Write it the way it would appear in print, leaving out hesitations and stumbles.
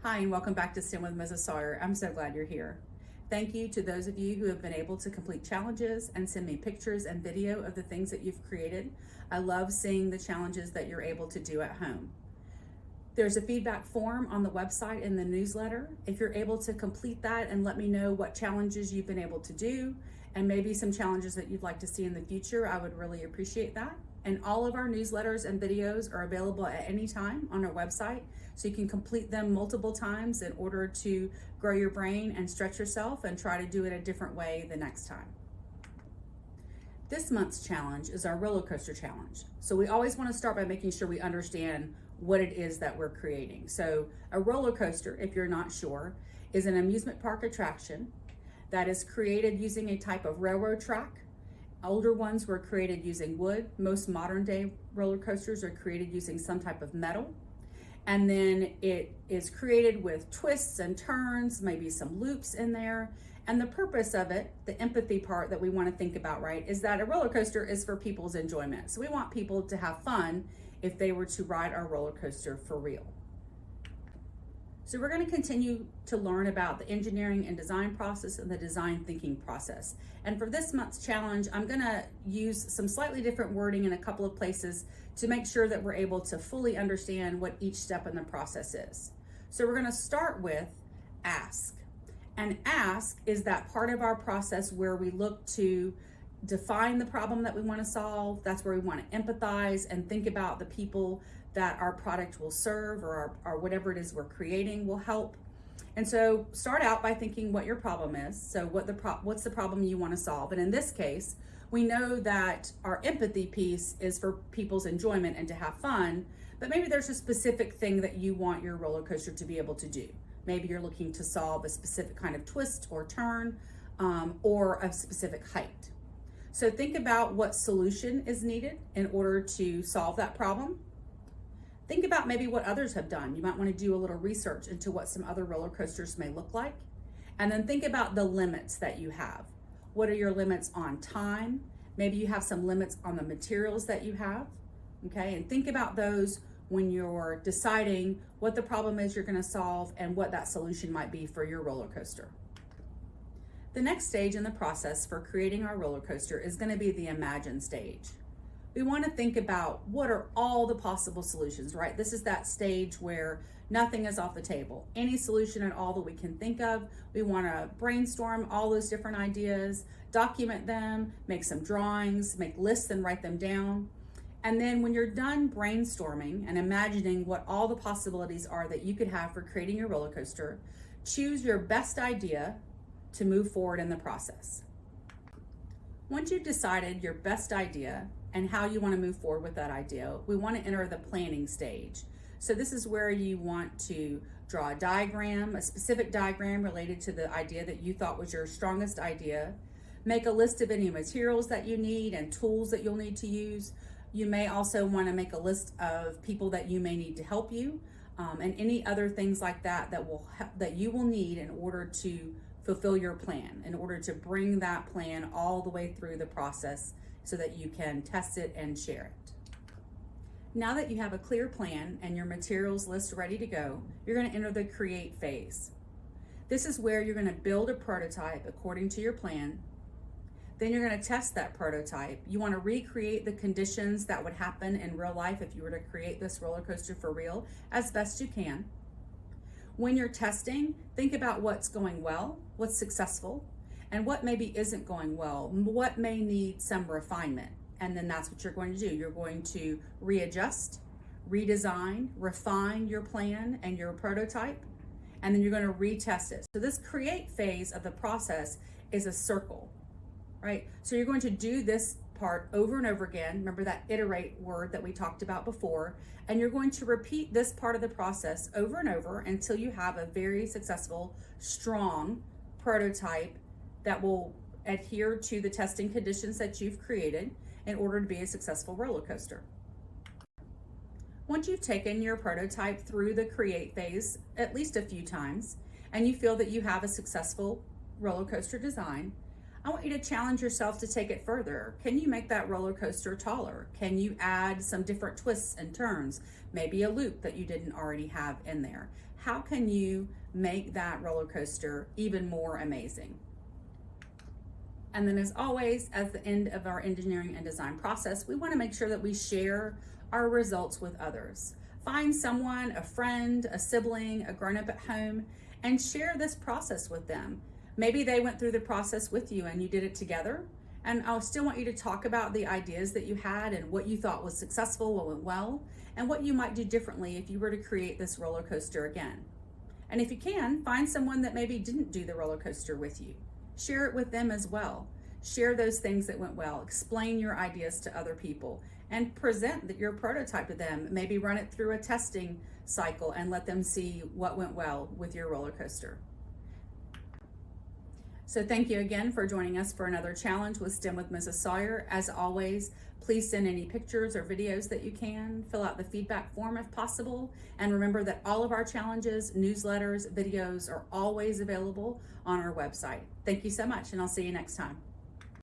Hi, and welcome back to STEM with Mrs. Sawyer. I'm so glad you're here. Thank you to those of you who have been able to complete challenges and send me pictures and video of the things that you've created. I love seeing the challenges that you're able to do at home. There's a feedback form on the website in the newsletter. If you're able to complete that and let me know what challenges you've been able to do and maybe some challenges that you'd like to see in the future, I would really appreciate that. And all of our newsletters and videos are available at any time on our website, so you can complete them multiple times in order to grow your brain and stretch yourself and try to do it a different way the next time. This month's challenge is our roller coaster challenge. So we always want to start by making sure we understand what it is that we're creating. So a roller coaster, if you're not sure, is an amusement park attraction that is created using a type of railroad track. Older ones were created using wood. Most modern day roller coasters are created using some type of metal. And then it is created with twists and turns, maybe some loops in there. And the purpose of it, the empathy part that we want to think about, right, is that a roller coaster is for people's enjoyment. So we want people to have fun if they were to ride our roller coaster for real. So we're going to continue to learn about the engineering and design process and the design thinking process. And for this month's challenge, I'm going to use some slightly different wording in a couple of places to make sure that we're able to fully understand what each step in the process is. So we're going to start with ask. And ask is that part of our process where we look to define the problem that we want to solve. That's where we want to empathize and think about the people that our product will serve, or whatever it is we're creating will help. And so start out by thinking what your problem is. So what's the problem you want to solve? And in this case, we know that our empathy piece is for people's enjoyment and to have fun, but maybe there's a specific thing that you want your roller coaster to be able to do. Maybe you're looking to solve a specific kind of twist or turn, or a specific height. So think about what solution is needed in order to solve that problem. Think about maybe what others have done. You might want to do a little research into what some other roller coasters may look like. And then think about the limits that you have. What are your limits on time? Maybe you have some limits on the materials that you have, okay? And think about those when you're deciding what the problem is you're going to solve and what that solution might be for your roller coaster. The next stage in the process for creating our roller coaster is going to be the imagine stage. We want to think about what are all the possible solutions, right? This is that stage where nothing is off the table. Any solution at all that we can think of, we want to brainstorm all those different ideas, document them, make some drawings, make lists and write them down. And then when you're done brainstorming and imagining what all the possibilities are that you could have for creating your roller coaster, choose your best idea to move forward in the process. Once you've decided your best idea and how you want to move forward with that idea, we want to enter the planning stage. So this is where you want to draw a diagram, a specific diagram related to the idea that you thought was your strongest idea. Make a list of any materials that you need and tools that you'll need to use. You may also want to make a list of people that you may need to help you, and any other things like that that you will need in order to fulfill your plan, in order to bring that plan all the way through the process so that you can test it and share it. Now that you have a clear plan and your materials list ready to go, you're going to enter the create phase. This is where you're going to build a prototype according to your plan. Then you're going to test that prototype. You want to recreate the conditions that would happen in real life if you were to create this roller coaster for real as best you can. When you're testing, think about what's going well, what's successful, and what maybe isn't going well, what may need some refinement. And then that's what you're going to do. You're going to readjust, redesign, refine your plan and your prototype, and then you're going to retest it. So this create phase of the process is a circle, right? So you're going to do this part over and over again. Remember that iterate word that we talked about before, and you're going to repeat this part of the process over and over until you have a very successful, strong prototype that will adhere to the testing conditions that you've created in order to be a successful roller coaster. Once you've taken your prototype through the create phase at least a few times, and you feel that you have a successful roller coaster design, I want you to challenge yourself to take it further. Can you make that roller coaster taller? Can you add some different twists and turns? Maybe a loop that you didn't already have in there. How can you make that roller coaster even more amazing? And then as always, at the end of our engineering and design process, we want to make sure that we share our results with others. Find someone, a friend, a sibling, a grown-up at home, and share this process with them. Maybe they went through the process with you and you did it together. And I still want you to talk about the ideas that you had and what you thought was successful, what went well, and what you might do differently if you were to create this roller coaster again. And if you can, find someone that maybe didn't do the roller coaster with you. Share it with them as well. Share those things that went well. Explain your ideas to other people and present your prototype to them. Maybe run it through a testing cycle and let them see what went well with your roller coaster. So thank you again for joining us for another challenge with STEM with Mrs. Sawyer. As always, please send any pictures or videos that you can. Fill out the feedback form if possible. And remember that all of our challenges, newsletters, videos are always available on our website. Thank you so much, and I'll see you next time.